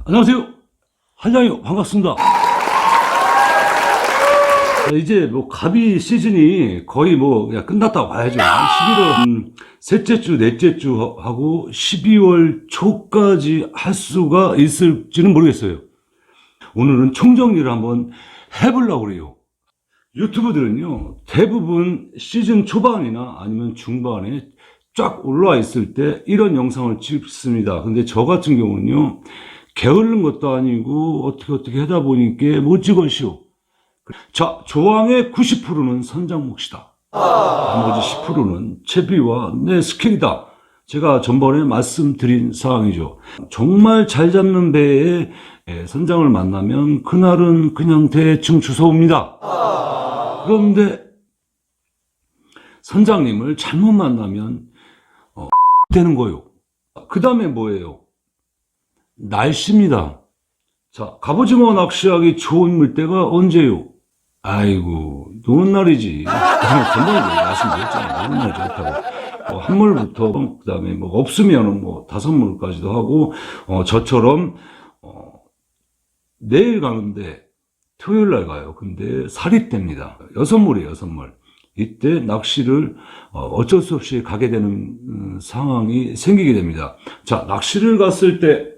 안녕하세요. 한양이요. 반갑습니다. 이제 뭐 가비 시즌이 거의 뭐 그냥 끝났다고 봐야죠. 11월 셋째 주, 넷째 주 하고 12월 초까지 할 수가 있을지는 모르겠어요. 오늘은 총정리를 한번 해보려고 그래요. 유튜브들은요, 대부분 시즌 초반이나 아니면 중반에 쫙 올라와 있을 때 이런 영상을 찍습니다. 근데 저 같은 경우는요, 게으른 것도 아니고 어떻게 하다 보니까 못 찍었시오. 자, 조항의 90%는 선장 몫이다. 나머지 10%는 채비와 내 스킬이다. 제가 전번에 말씀드린 사항이죠. 정말 잘 잡는 배에 선장을 만나면 그날은 그냥 대충 주워옵니다. 그런데 선장님을 잘못 만나면 되는 거예요. 그 다음에 뭐예요? 날씨입니다. 자, 갑오징어 낚시하기 좋은 물때가 언제요? 아이고, 노는 날이지. 전번에 말씀드렸잖아요. 노는 날 좋다고. 한물부터, 그 다음에 뭐 없으면은 뭐 5물까지도 하고, 저처럼, 내일 가는데, 토요일 날 가요. 근데 살이 뗍니다. 6물이에요, 6물. 이때 낚시를 어쩔 수 없이 가게 되는 상황이 생기게 됩니다. 자, 낚시를 갔을 때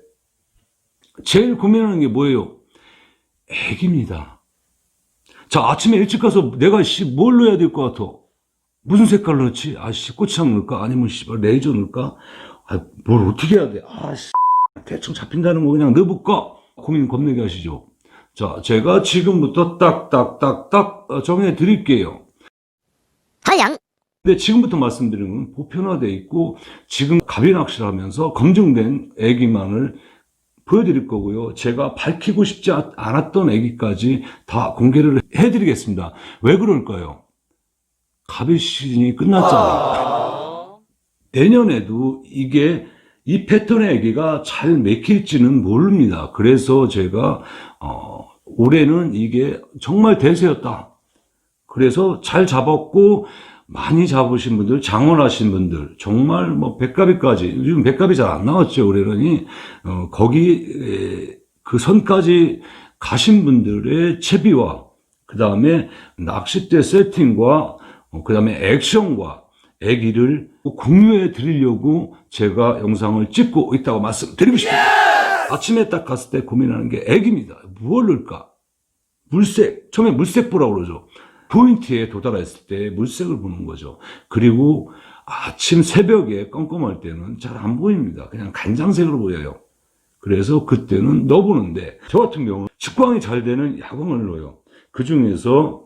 제일 고민하는 게 뭐예요? 액입니다. 자, 아침에 일찍 가서 내가 뭘 넣어야 될 것 같아? 무슨 색깔 넣지? 고추장 넣을까? 아니면 레이저 넣을까? 뭘 어떻게 해야 돼? 대충 잡힌다는 거 그냥 넣어볼까? 고민 겁내게 하시죠. 자, 제가 지금부터 딱딱딱딱 정해 드릴게요. 하양. 근데 지금부터 말씀드리는 건 보편화되어 있고, 지금 가비 낚시를 하면서 검증된 애기만을 보여드릴 거고요. 제가 밝히고 싶지 않았던 애기까지 다 공개를 해드리겠습니다. 왜 그럴까요? 가비 시즌이 끝났잖아요. 내년에도 이 패턴의 애기가 잘 맥힐지는 모릅니다. 그래서 제가 올해는 이게 정말 대세였다. 그래서 잘 잡았고 많이 잡으신 분들, 장원하신 분들, 정말 뭐 백가비까지, 요즘 백가비 잘 안 나왔죠, 올해는. 거기 그 선까지 가신 분들의 채비와 그 다음에 낚싯대 세팅과 그 다음에 액션과 애기를 공유해 드리려고 제가 영상을 찍고 있다고 말씀드리고 싶습니다. 아침에 딱 갔을 때 고민하는 게 애기입니다. 무엇을 넣을까? 물색, 처음에 물색 보라고 그러죠. 포인트에 도달했을 때 물색을 보는 거죠. 그리고 아침 새벽에 껌껌할 때는 잘 안 보입니다. 그냥 간장색으로 보여요. 그래서 그때는 넣어보는데, 저 같은 경우는 측광이 잘 되는 야광을 넣어요. 그 중에서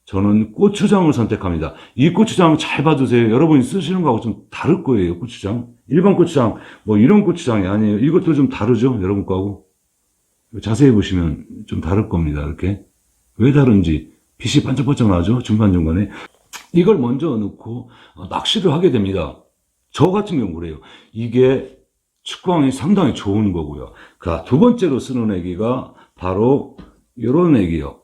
저는 고추장을 선택합니다. 이 고추장 잘 봐두세요. 여러분이 쓰시는 거하고 좀 다를 거예요, 고추장. 일반 고추장, 뭐 이런 고추장이 아니에요. 이것도 좀 다르죠, 여러분 거하고. 자세히 보시면 좀 다를 겁니다, 이렇게. 왜 다른지. 빛이 반짝반짝 나죠? 중간중간에. 이걸 먼저 넣고 낚시를 하게 됩니다. 저 같은 경우 그래요. 이게 측광이 상당히 좋은 거고요. 두 번째로 쓰는 애기가 바로 요런 애기요.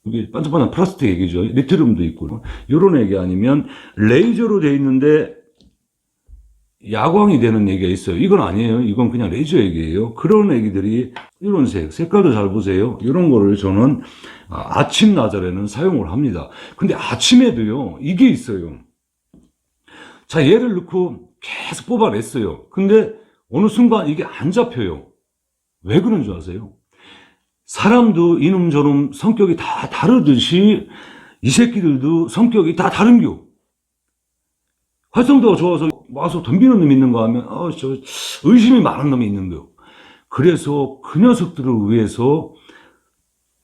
이게 반짝반짝 플라스틱 애기죠. 리튬도 있고. 요런 애기 아니면 레이저로 되어 있는데 야광이 되는 애기가 있어요. 이건 아니에요. 이건 그냥 레이저 애기예요. 그런 애기들이 이런 색깔도 잘 보세요. 이런 거를 저는 아침 나절에는 사용을 합니다. 근데 아침에도요, 이게 있어요. 자, 얘를 넣고 계속 뽑아냈어요. 근데 어느 순간 이게 안 잡혀요. 왜 그런 줄 아세요? 사람도 이놈 저놈 성격이 다 다르듯이 이 새끼들도 성격이 다 다른겨. 활성도가 좋아서 와서 덤비는 놈이 있는가 하면 의심이 많은 놈이 있는 거요. 그래서 그 녀석들을 위해서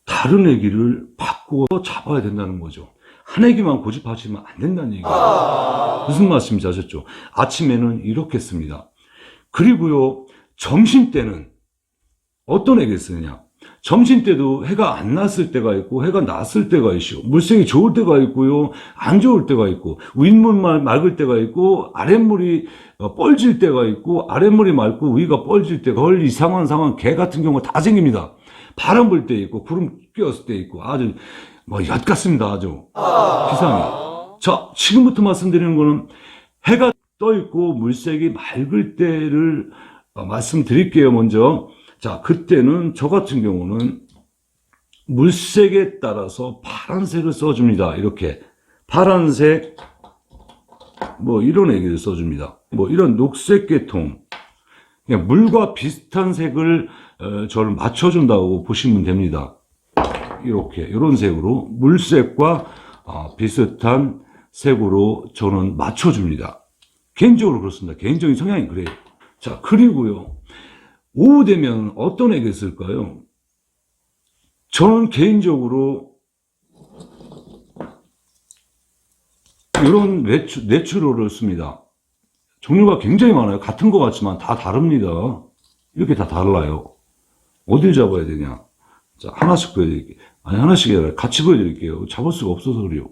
다른 애기를 바꾸어 잡아야 된다는 거죠. 한 애기만 고집하시면 안 된다는 얘기예요. 무슨 말씀인지 아셨죠? 아침에는 이렇게 씁니다. 그리고요, 점심 때는 어떤 애기를 쓰느냐? 점심 때도 해가 안 났을 때가 있고 해가 났을 때가 있죠. 물색이 좋을 때가 있고요, 안 좋을 때가 있고, 윗물만 맑을 때가 있고, 아랫물이 뻘질 때가 있고, 아랫물이 맑고 위가 뻘질 때가, 덜 이상한 상황, 개 같은 경우가 다 생깁니다. 바람 불 때 있고, 구름 끼었을 때 있고, 아주 엿 같습니다. 아주 기상이. 자, 지금부터 말씀드리는 거는 해가 떠 있고 물색이 맑을 때를 말씀드릴게요. 먼저 자, 그때는 저 같은 경우는 물색에 따라서 파란색을 써줍니다. 이렇게 파란색 뭐 이런 애기를 써줍니다. 뭐 이런 녹색 계통, 그냥 물과 비슷한 색을 저를 맞춰준다고 보시면 됩니다. 이렇게 이런 색으로 물색과 비슷한 색으로 저는 맞춰줍니다. 개인적으로 그렇습니다. 개인적인 성향이 그래요. 자, 그리고요, 오후 되면 어떤 애기를 쓸까요? 저는 개인적으로 이런 내추럴을 씁니다. 종류가 굉장히 많아요. 같은 것 같지만 다 다릅니다. 이렇게 다 달라요. 어딜 잡아야 되냐? 자, 하나씩 보여드릴게요. 아니, 하나씩이 아니라 같이 보여드릴게요. 잡을 수가 없어서 그래요.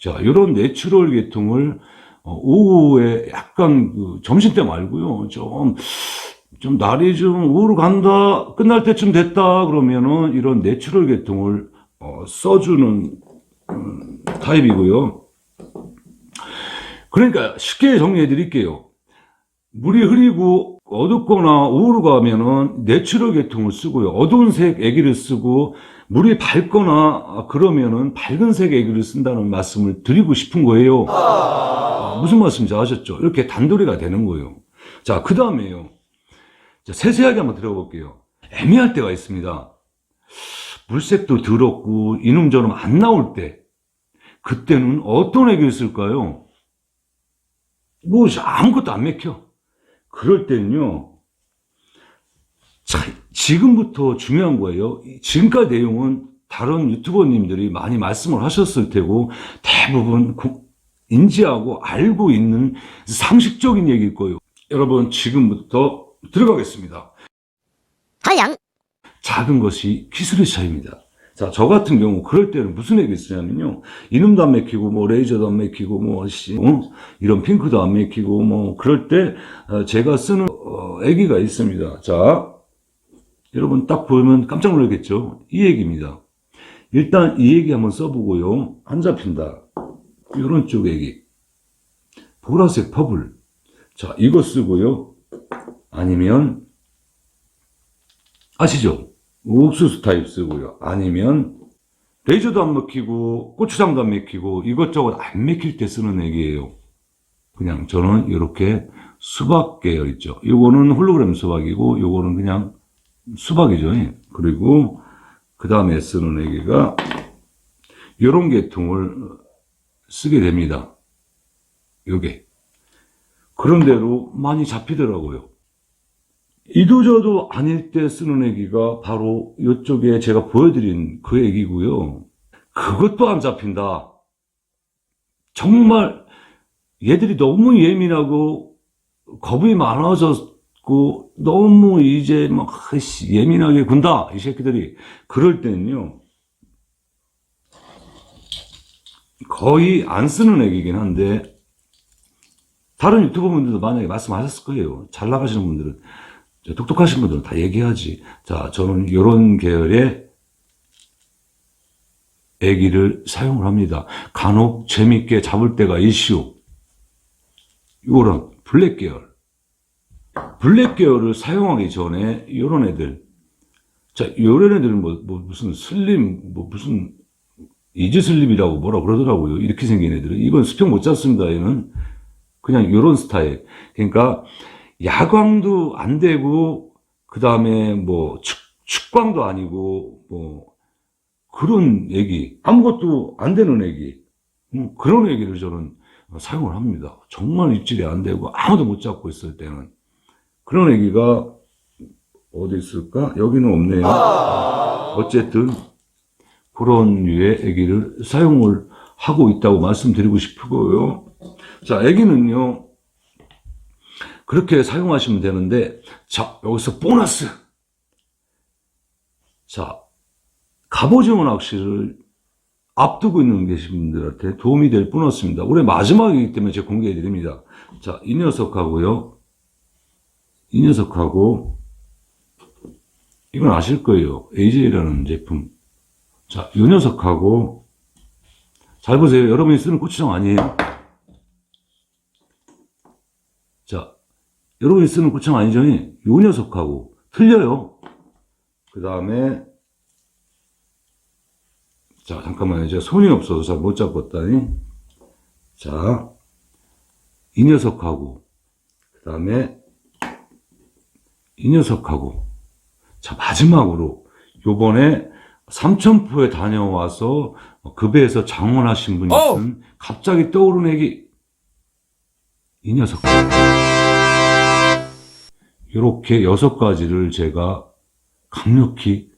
자, 이런 내추럴 계통을 오후에 약간 점심때 말고요. 좀 날이 좀 우울로 간다, 끝날 때쯤 됐다 그러면은 이런 내추럴 계통을 써주는 타입이고요. 그러니까 쉽게 정리해 드릴게요. 물이 흐리고 어둡거나 우울로 가면은 내추럴 계통을 쓰고요. 어두운 색 애기를 쓰고, 물이 밝거나 그러면은 밝은 색 애기를 쓴다는 말씀을 드리고 싶은 거예요. 무슨 말씀인지 아셨죠? 이렇게 단도리가 되는 거예요. 자, 그 다음에요. 세세하게 한번 들어볼게요. 애매할 때가 있습니다. 물색도 더럽고 이놈저놈 안 나올 때, 그때는 어떤 애기를 쓸까요? 뭐 아무것도 안 맥혀. 그럴 때는요, 자, 지금부터 중요한 거예요. 지금까지 내용은 다른 유튜버님들이 많이 말씀을 하셨을 테고 대부분 인지하고 알고 있는 상식적인 얘기일 거예요. 여러분, 지금부터 들어가겠습니다. 하양, 작은 것이 기술의 차이입니다. 자, 저 같은 경우 그럴 때는 무슨 얘기 쓰냐면요, 이놈도 안 맥히고 뭐 레이저도 안 맥히고 뭐 이런 핑크도 안 맥히고 뭐 그럴 때 제가 쓰는 애기가 있습니다. 자, 여러분 딱 보면 깜짝 놀라겠죠? 이 얘기입니다. 일단 이 얘기 한번 써보고요. 안 잡힌다. 이런 쪽 얘기. 보라색 퍼블. 자, 이거 쓰고요. 아니면 아시죠? 옥수수 타입 쓰고요. 아니면 레이저도 안 먹히고 고추장도 안 먹히고 이것저것 안 먹힐 때 쓰는 얘기예요. 그냥 저는 이렇게 수박 계열 있죠. 요거는 홀로그램 수박이고 요거는 그냥 수박이죠. 그리고 그 다음에 쓰는 얘기가 요런 계통을 쓰게 됩니다. 요게. 그런대로 많이 잡히더라고요. 이도저도 아닐 때 쓰는 애기가 바로 이쪽에 제가 보여드린 그 애기고요. 그것도 안 잡힌다. 정말 얘들이 너무 예민하고 겁이 많아졌고 너무 이제 막 예민하게 군다 이 새끼들이. 그럴 때는요, 거의 안 쓰는 애기긴 한데 다른 유튜버 분들도 만약에 말씀하셨을 거예요. 잘 나가시는 분들은, 똑똑하신 분들은 다 얘기하지. 자, 저는 이런 계열의 애기를 사용을 합니다. 간혹 재밌게 잡을 때가 이슈. 이거랑 블랙 계열. 블랙 계열을 사용하기 전에 이런 애들. 자, 이런 애들은 무슨 슬림, 무슨 이지 슬림이라고 뭐라 그러더라고요. 이렇게 생긴 애들은. 이건 수평 못 잡습니다. 얘는 그냥 이런 스타일. 그러니까 야광도 안 되고, 그 다음에 뭐, 축광도 아니고, 뭐, 그런 애기. 아무것도 안 되는 애기. 그런 애기를 저는 사용을 합니다. 정말 입질이 안 되고, 아무도 못 잡고 있을 때는. 그런 애기가 어디 있을까? 여기는 없네요. 어쨌든, 그런 류의 애기를 사용을 하고 있다고 말씀드리고 싶고요. 자, 애기는요, 그렇게 사용하시면 되는데, 자, 여기서 보너스! 자, 갑오징어 낚시를 앞두고 있는 계신 분들한테 도움이 될 보너스입니다. 올해 마지막이기 때문에 제가 공개해 드립니다. 자, 이 녀석하고요. 이 녀석하고, 이건 아실 거예요. AJ라는 제품. 자, 이 녀석하고, 잘 보세요. 여러분이 쓰는 고추장 아니에요. 자, 여러분이 쓰는 고추장 아니죠? 이 녀석하고 틀려요. 그 다음에, 자, 잠깐만요. 제가 손이 없어서 잘 못 잡았다니. 자, 이 녀석하고, 그 다음에, 이 녀석하고, 자, 마지막으로, 요번에 삼천포에 다녀와서 급에서 장원하신 분이 있은 갑자기 떠오른 애기, 이 녀석. 이렇게 6가지를 제가 강력히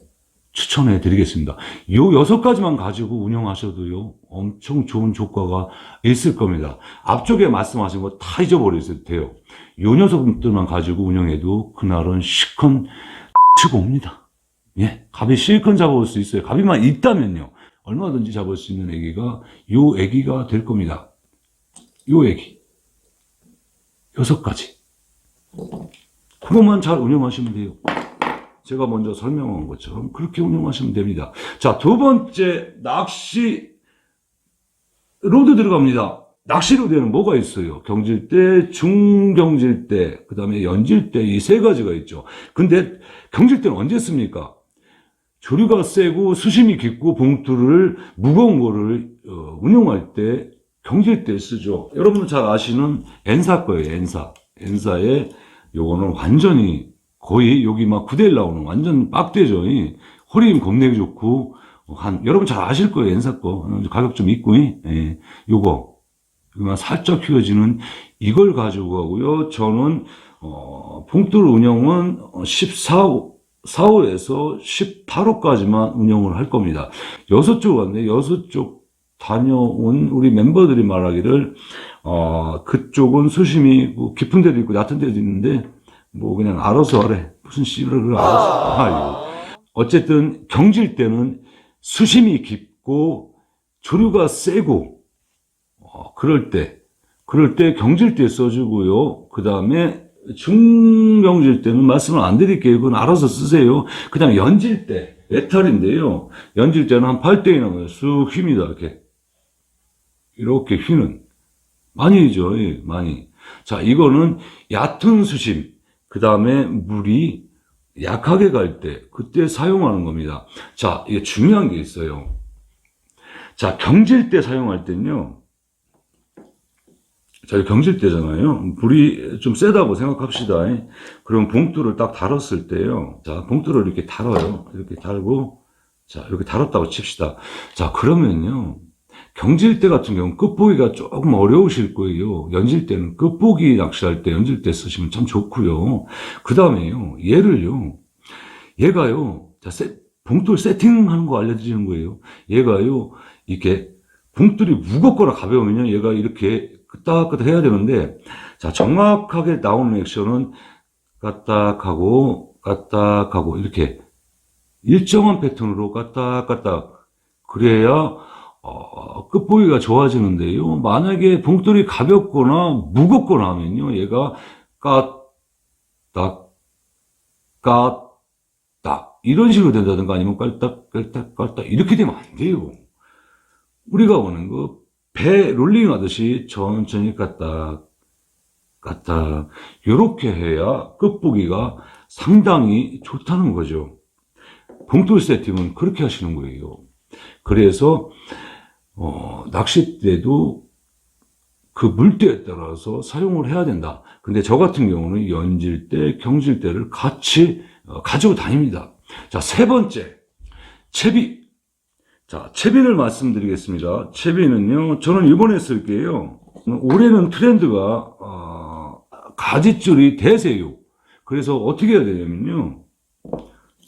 추천해 드리겠습니다. 요 6가지만 가지고 운영하셔도요, 엄청 좋은 효과가 있을 겁니다. 앞쪽에 말씀하신 거 다 잊어버리셔도 돼요. 요 녀석들만 가지고 운영해도 그날은 시컨 치고 옵니다. 예, 갑이 실컷 잡아올 수 있어요. 갑이만 있다면요. 얼마든지 잡을 수 있는 애기가 요 애기가 될 겁니다. 요 애기. 6가지. 그것만 잘 운영하시면 돼요. 제가 먼저 설명한 것처럼 그렇게 운영하시면 됩니다. 자, 두 번째, 낚시 로드 들어갑니다. 낚시 로드에는 뭐가 있어요? 경질대, 중경질대, 그 다음에 연질대, 이 3가지가 있죠. 근데 경질대는 언제 씁니까? 조류가 세고 수심이 깊고 봉투를 무거운 거를 운용할 때 경질대 쓰죠. 여러분들 잘 아시는 N사 거예요. N사에 요거는 완전히 거의 여기 막 9대1 나오는 완전 빡대죠. 허리 힘 겁내기 좋고 여러분 잘 아실 거예요. N사 거 가격 좀 있고 요거 살짝 휘어지는 이걸 가지고 가고요. 저는 봉투 운영은 4호에서 18호까지만 운영을 할 겁니다. 6쪽 왔네. 6쪽 다녀온 우리 멤버들이 말하기를 그쪽은 수심이 뭐 깊은 데도 있고 얕은 데도 있는데 뭐 그냥 알아서 하래. 무슨 씨를 알아서. 어쨌든 경질 때는 수심이 깊고 조류가 세고 그럴 때 경질 때 써주고요. 그 다음에 중경질 때는 말씀을 안 드릴게요. 그건 알아서 쓰세요. 그다음에 연질 때 외탈인데요. 연질 때는 한 8대2 나면 쑥 휩니다. 이렇게 휘는 많이죠. 많이. 자, 이거는 얕은 수심, 그 다음에 물이 약하게 갈 때, 그때 사용하는 겁니다. 자, 이게 중요한 게 있어요. 자, 경질 때 사용할 때는요. 자, 경질 때잖아요. 물이 좀 세다고 생각합시다. 그럼 봉투를 딱 달았을 때요. 자, 봉투를 이렇게 달아요. 이렇게 달고, 자, 이렇게 달았다고 칩시다. 자, 그러면요. 경질 때 같은 경우는 끝보기가 조금 어려우실 거예요. 연질 때는 끝보기 낚시할 때 연질 때 쓰시면 참 좋고요. 그 다음에요. 얘가요. 자, 봉투를 세팅하는 거 알려드리는 거예요. 얘가요. 이렇게 봉투리 무겁거나 가벼우면요. 얘가 이렇게 끄딱끄딱 해야 되는데, 자, 정확하게 나오는 액션은 까딱하고 이렇게 일정한 패턴으로 까딱까딱 그래야 끝보기가 좋아지는데요. 만약에 봉돌이 가볍거나 무겁거나 하면요. 얘가 까딱 이런 식으로 된다든가 아니면 깔딱 이렇게 되면 안 돼요. 우리가 오는 거 배 롤링 하듯이 천천히 까딱 이렇게 해야 끝보기가 상당히 좋다는 거죠. 봉돌 세팅은 그렇게 하시는 거예요. 그래서 낚싯대도 그 물때에 따라서 사용을 해야 된다. 근데 저 같은 경우는 연질대, 경질대를 같이 가지고 다닙니다. 자, 3번째, 채비. 자, 채비를 말씀드리겠습니다. 채비는요, 저는 이번에 쓸게요. 올해는 트렌드가 가지줄이 대세요. 그래서 어떻게 해야 되냐면요.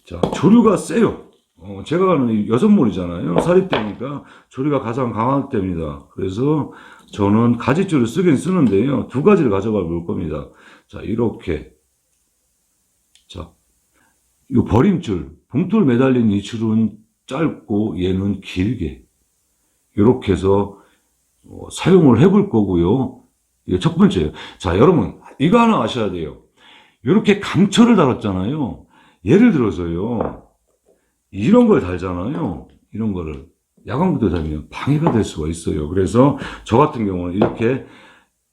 자, 조류가 세요. 제가 가는 6몰이잖아요. 사립대니까 조류가 가장 강할 때입니다. 그래서 저는 가지줄을 쓰긴 쓰는데요. 2가지를 가져가 볼 겁니다. 자, 이렇게. 자, 이 버림줄, 봉돌 매달린 이 줄은 짧고 얘는 길게. 이렇게 해서 사용을 해볼 거고요. 이게 첫 번째예요. 자, 여러분, 이거 하나 아셔야 돼요. 이렇게 강철을 달았잖아요. 예를 들어서요. 이런 걸 달잖아요. 이런 거를. 야광부터 달면 방해가 될 수가 있어요. 그래서 저 같은 경우는 이렇게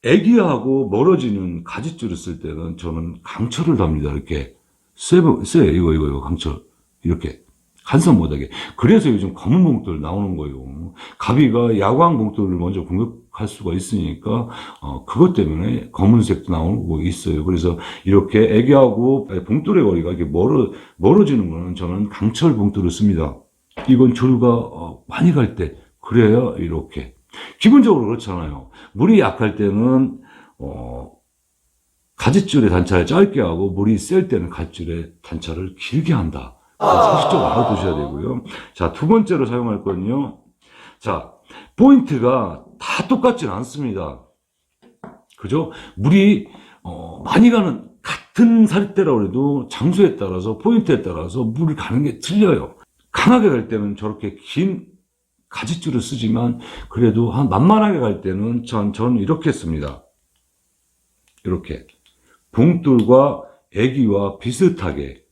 애기하고 멀어지는 가지줄을 쓸 때는 저는 강철을 답니다. 이렇게 이거, 강철. 이렇게. 간섭 못하게. 그래서 요즘 검은 봉돌 나오는 거예요. 가비가 야광 봉돌을 먼저 공격할 수가 있으니까, 그것 때문에 검은색도 나오고 있어요. 그래서 이렇게 애기하고 봉돌의 거리가 이렇게 멀어지는 거는 저는 강철 봉돌을 씁니다. 이건 줄가, 많이 갈 때. 그래야 이렇게. 기본적으로 그렇잖아요. 물이 약할 때는, 가지줄의 단차를 짧게 하고, 물이 셀 때는 가지줄의 단차를 길게 한다. 상식적으로 알아두셔야 되고요. 자, 두 번째로 사용할 건요. 자, 포인트가 다 똑같진 않습니다. 그죠? 물이, 많이 가는, 같은 사립대라고 해도 장소에 따라서, 포인트에 따라서 물이 가는 게 틀려요. 강하게 갈 때는 저렇게 긴 가지줄을 쓰지만, 그래도 만만하게 갈 때는 저는 이렇게 씁니다. 이렇게. 봉돌과 애기와 비슷하게.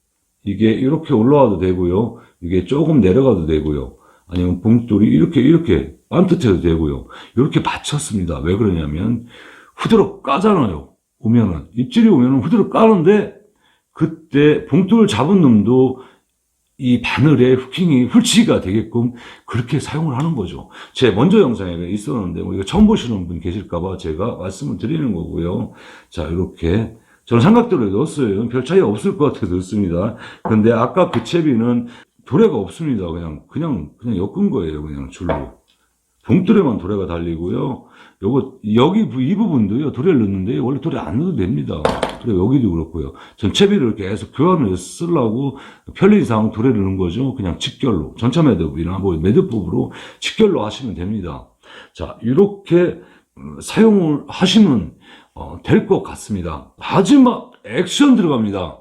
이게 이렇게 올라와도 되고요. 이게 조금 내려가도 되고요. 아니면 봉돌이 이렇게 반듯해도 되고요. 이렇게 맞췄습니다. 왜 그러냐면 후드럭 까잖아요. 입질이 오면은 후드럭 까는데 그때 봉돌을 잡은 놈도 이 바늘에 후킹이 훌치가 되게끔 그렇게 사용을 하는 거죠. 제 먼저 영상에 있었는데 이거 처음 보시는 분 계실까봐 제가 말씀을 드리는 거고요. 자, 이렇게. 저는 삼각대로 넣었어요. 별 차이 없을 것 같아서 넣습니다. 그런데 아까 그 채비는 도래가 없습니다. 그냥 엮은 거예요. 그냥 줄로. 봉돌에만 도래가 달리고요. 이 부분도요, 도래를 넣는데 원래 도래 안 넣어도 됩니다. 그리고 여기도 그렇고요. 전 채비를 계속 교환을 쓰려고 편리상 도래를 넣은 거죠. 그냥 직결로. 전차 매듭이나 매듭법으로 직결로 하시면 됩니다. 자, 이렇게 사용을 하시면 될 것 같습니다. 마지막 액션 들어갑니다.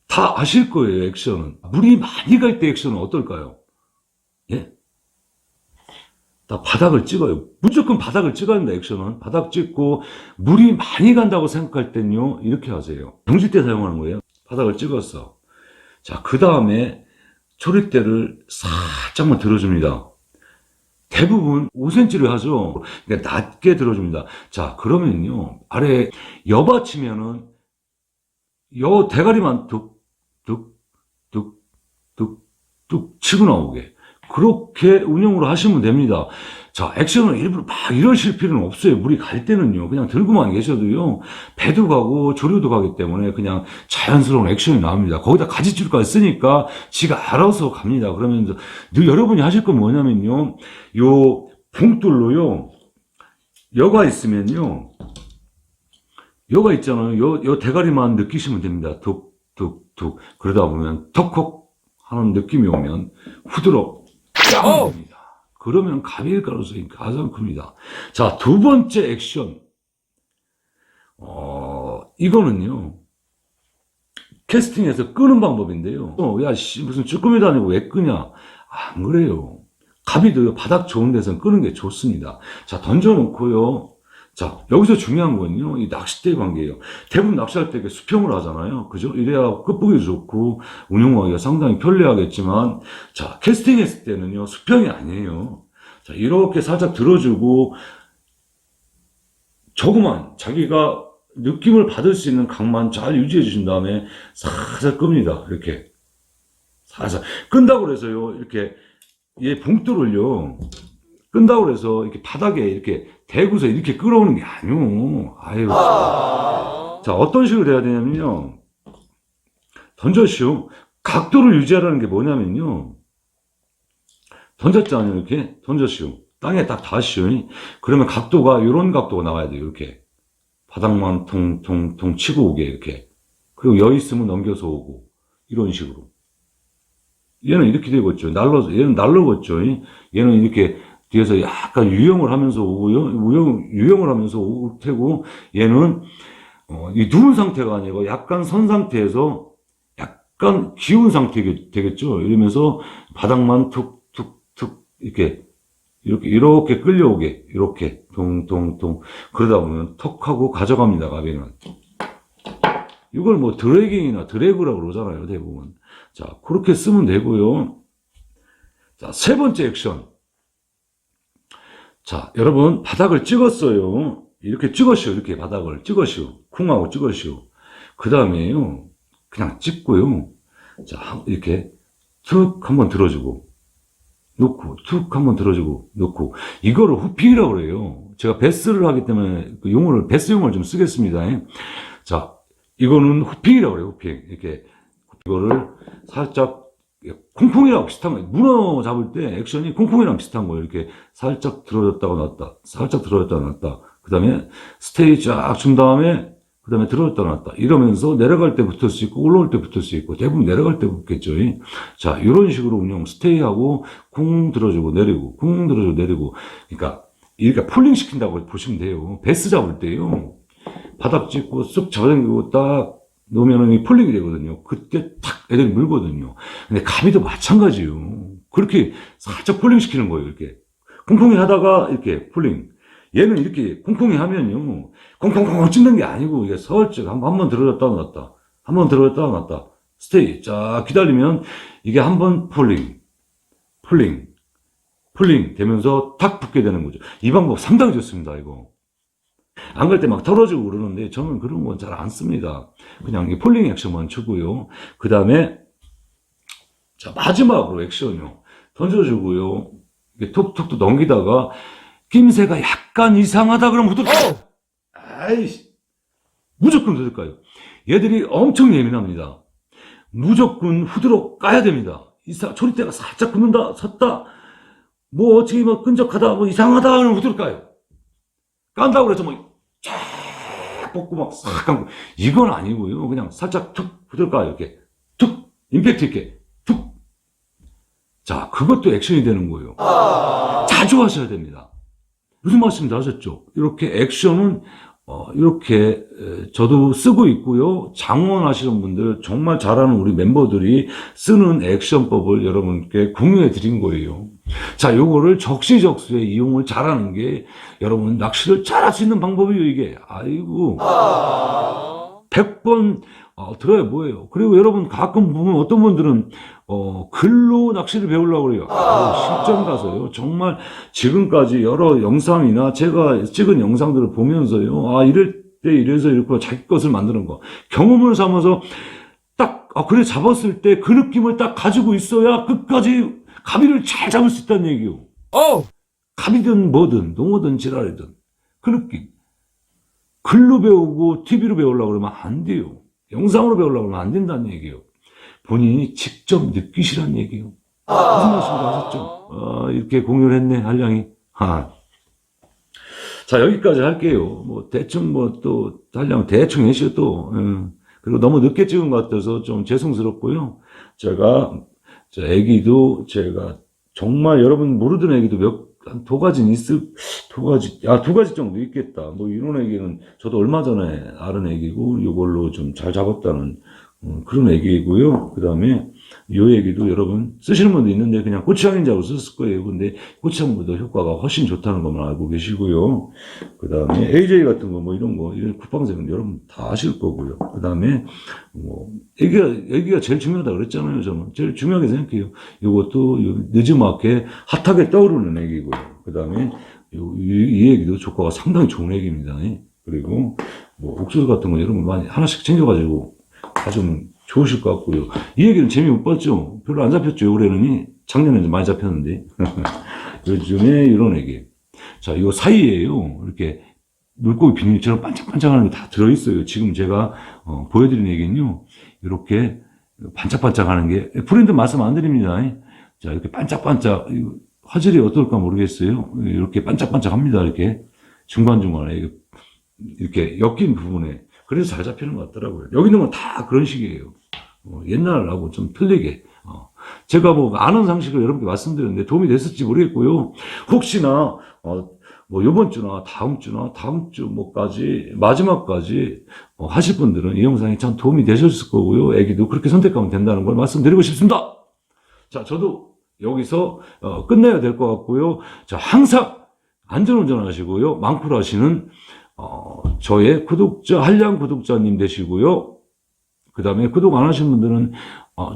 다 아실 거예요, 액션은. 물이 많이 갈 때 액션은 어떨까요? 예? 다 바닥을 찍어요. 무조건 바닥을 찍어야 합니다, 액션은. 바닥 찍고, 물이 많이 간다고 생각할 땐요, 이렇게 하세요. 정질 때 사용하는 거예요. 바닥을 찍었어. 자, 그 다음에 초리대를 살짝만 들어줍니다. 대부분 5cm를 하죠. 그러니까 낮게 들어줍니다. 자, 그러면요. 아래 여받치면은 여 대가리만 뚝 치고 나오게. 그렇게 운영으로 하시면 됩니다. 자, 액션을 일부러 막 이러실 필요는 없어요. 물이 갈 때는요. 그냥 들고만 계셔도요. 배도 가고 조류도 가기 때문에 그냥 자연스러운 액션이 나옵니다. 거기다 가지줄까지 쓰니까 지가 알아서 갑니다. 그러면 여러분이 하실 건 뭐냐면요. 요 봉돌로요. 여가 있으면요. 여가 있잖아요. 요 대가리만 느끼시면 됩니다. 툭. 그러다 보면 턱콕 하는 느낌이 오면 후드럭 짱 됩니다. 그러면 가비일 가능성이 가장 큽니다. 자, 두 번째 액션. 이거는요. 캐스팅해서 끄는 방법인데요. 야, 무슨 쭈꾸미도 아니고 왜 끄냐? 안 그래요. 가비도요, 바닥 좋은 데서 끄는 게 좋습니다. 자, 던져놓고요. 자, 여기서 중요한 건요, 이 낚싯대 관계예요. 대부분 낚시할 때 수평을 하잖아요. 그죠? 이래야 끝보기 좋고, 운용하기가 상당히 편리하겠지만, 자, 캐스팅 했을 때는요, 수평이 아니에요. 자, 이렇게 살짝 들어주고, 조그만, 자기가 느낌을 받을 수 있는 각만 잘 유지해 주신 다음에, 살살 끕니다. 이렇게. 살살. 끈다고 해서요, 이렇게, 얘 봉돌을요, 끈다고 해서 이렇게 바닥에 이렇게 대고서 이렇게 끌어오는 게 아니오. 아유. 자, 어떤 식으로 해야 되냐면요. 던졌슈. 각도를 유지하라는 게 뭐냐면요. 던졌잖아요. 이렇게. 던졌슈. 땅에 딱 닿았슈. 그러면 각도가, 이런 각도가 나와야 돼요. 이렇게. 바닥만 통 치고 오게, 이렇게. 그리고 여 있으면 넘겨서 오고. 이런 식으로. 얘는 이렇게 되겠죠. 얘는 날라갔죠. 얘는 이렇게 뒤에서 약간 유형을 하면서 오고요. 유형을 하면서 올 테고, 얘는, 이 누운 상태가 아니고 약간 선 상태에서 약간 기운 상태 되겠죠. 이러면서 바닥만 툭툭툭 이렇게 끌려오게. 이렇게. 동동동. 그러다 보면 턱 하고 가져갑니다, 가비는. 이걸 뭐 드래깅이나 드래그라고 그러잖아요, 대부분. 자, 그렇게 쓰면 되고요. 자, 세 번째 액션. 자, 여러분, 바닥을 찍었어요. 이렇게 찍으시오. 이렇게 바닥을 찍으시오. 쿵하고 찍으시오. 그 다음에요. 그냥 찍고요. 자, 이렇게 툭 한번 들어주고, 놓고, 툭 한번 들어주고, 놓고. 이거를 후핑이라고 그래요. 제가 베스를 하기 때문에 그 용어를, 베스 용어를 좀 쓰겠습니다. 자, 이거는 후핑이라고 그래요, 후핑. 이렇게, 이거를 살짝, 콩콩이랑 비슷한 거예요. 문어 잡을 때 액션이 콩콩이랑 비슷한 거예요. 이렇게 살짝 들어졌다가 놨다. 살짝 들어졌다가 놨다. 그 다음에 스테이 쫙 준 다음에 그 다음에 들어졌다 놨다. 이러면서 내려갈 때 붙을 수 있고 올라올 때 붙을 수 있고 대부분 내려갈 때 붙겠죠. 자, 이런 식으로 운영 스테이하고 쿵 들어주고 내리고 쿵 들어주고 내리고. 그러니까 이렇게 폴링 시킨다고 보시면 돼요. 베스 잡을 때요. 바닥 찍고 쑥 잡아당기고 딱 놓으면은 이 폴링이 되거든요. 그때 탁 애들이 물거든요. 근데 가비도 마찬가지예요. 그렇게 살짝 폴링 시키는 거예요. 이렇게 콩콩이 하다가 이렇게 폴링. 얘는 이렇게 콩콩이 하면요. 콩콩콩 찍는 게 아니고 이게 설적 한번 들어졌다 놨다. 한번 들어졌다 놨다. 스테이 쫙 기다리면 이게 한번 폴링 되면서 탁 붙게 되는 거죠. 이 방법 상당히 좋습니다. 이거. 안 갈 때 막 털어주고 그러는데 저는 그런 건 잘 안 씁니다. 그냥 폴링 액션만 주고요. 그 다음에 자 마지막으로 액션요. 던져주고요. 이렇게 톡톡 넘기다가 김새가 약간 이상하다 그러면 후들까요? 아이씨 무조건 후들까요. 얘들이 엄청 예민합니다. 무조건 후드로 까야 됩니다. 조리대가 살짝 굽는다 섰다 뭐 어떻게 뭐 끈적하다 뭐 이상하다 그러면 후드로 까요. 깐다고 그래서 뭐 쫙 뽑고 막 싹 감고 이건 아니고요. 그냥 살짝 툭 후들까요. 이렇게 툭 임팩트 있게 툭. 자 그것도 액션이 되는 거예요. 자주 하셔야 됩니다. 무슨 말씀인지 아셨죠? 이렇게 액션은 이렇게 저도 쓰고 있고요. 장원 하시는 분들 정말 잘하는 우리 멤버들이 쓰는 액션법을 여러분께 공유해 드린 거예요. 자, 요거를 적시적소에 이용을 잘하는 게 여러분 낚시를 잘할 수 있는 방법이에요, 이게. 아이고. 100번 들어야 뭐예요. 그리고 여러분 가끔 보면 어떤 분들은 글로 낚시를 배우려고 그래요. 실전 가서요. 정말 지금까지 여러 영상이나 제가 찍은 영상들을 보면서요. 이럴 때 이래서 이렇게 자기 것을 만드는 거. 경험을 삼아서 딱, 그래 잡았을 때 그 느낌을 딱 가지고 있어야 끝까지 가비를 잘 잡을 수 있다는 얘기요. 가비든 뭐든, 농어든 지랄이든. 그 느낌. 글로 배우고 TV로 배우려고 그러면 안 돼요. 영상으로 배우려고 그러면 안 된다는 얘기예요. 본인이 직접 느끼시라는 얘기예요. 무슨 말씀인지 아셨죠? 이렇게 공유를 했네, 한량이. 자, 여기까지 할게요. 뭐, 대충 또, 한량 대충 해시요 또. 그리고 너무 늦게 찍은 것 같아서 좀 죄송스럽고요. 저 애기도 제가 정말 여러분 모르던 애기도 두 가지 정도 있겠다. 뭐 이런 애기는 저도 얼마 전에 아는 애기고 이걸로 좀 잘 잡았다는 그런 애기고요. 그 다음에 이 애기도 여러분 쓰시는 분도 있는데 그냥 고추장인 알고 썼을 거예요. 근데 고추장보다 효과가 훨씬 좋다는 것만 알고 계시고요. 그 다음에 AJ 같은 거 뭐 이런 국방생은 여러분 다 아실 거고요. 그 다음에 뭐 애기가 제일 중요하다 그랬잖아요. 저는 제일 중요하게 생각해요. 이것도 늦지막게 핫하게 떠오르는 애기고요. 그 다음에 이 애기도 효과가 상당히 좋은 애기입니다. 그리고 뭐 옥수수 같은 거 여러분 많이 하나씩 챙겨가지고 가좀 좋으실 것 같고요. 이 얘기는 재미 못 봤죠? 별로 안 잡혔죠, 올해는. 작년에는 많이 잡혔는데. 요즘에 이런 얘기. 자, 요 사이에요. 이렇게 물고기 비닐처럼 반짝반짝하는 게 다 들어있어요. 지금 제가, 보여드린 얘기는요. 이렇게 반짝반짝하는 게, 브랜드 말씀 안 드립니다. 자, 이렇게 반짝반짝, 화질이 어떨까 모르겠어요. 이렇게 반짝반짝합니다. 이렇게 중간중간에. 이렇게 엮인 부분에. 그래서 잘 잡히는 것 같더라고요. 여기 있는 건 다 그런 식이에요. 옛날하고 좀 틀리게. 제가 뭐 아는 상식을 여러분께 말씀드렸는데 도움이 됐을지 모르겠고요. 혹시나 뭐 이번 주나 다음 주 뭐까지 마지막까지 하실 분들은 이 영상이 참 도움이 되셨을 거고요. 애기도 그렇게 선택하면 된다는 걸 말씀드리고 싶습니다. 자, 저도 여기서 끝내야 될 것 같고요. 자, 항상 안전운전 하시고요. 망쿨 하시는 저의 한량 구독자님 되시고요. 그 다음에 구독 안 하신 분들은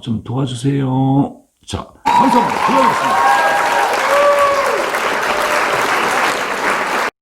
좀 도와주세요. 자, 감사합니다. 고맙습니다.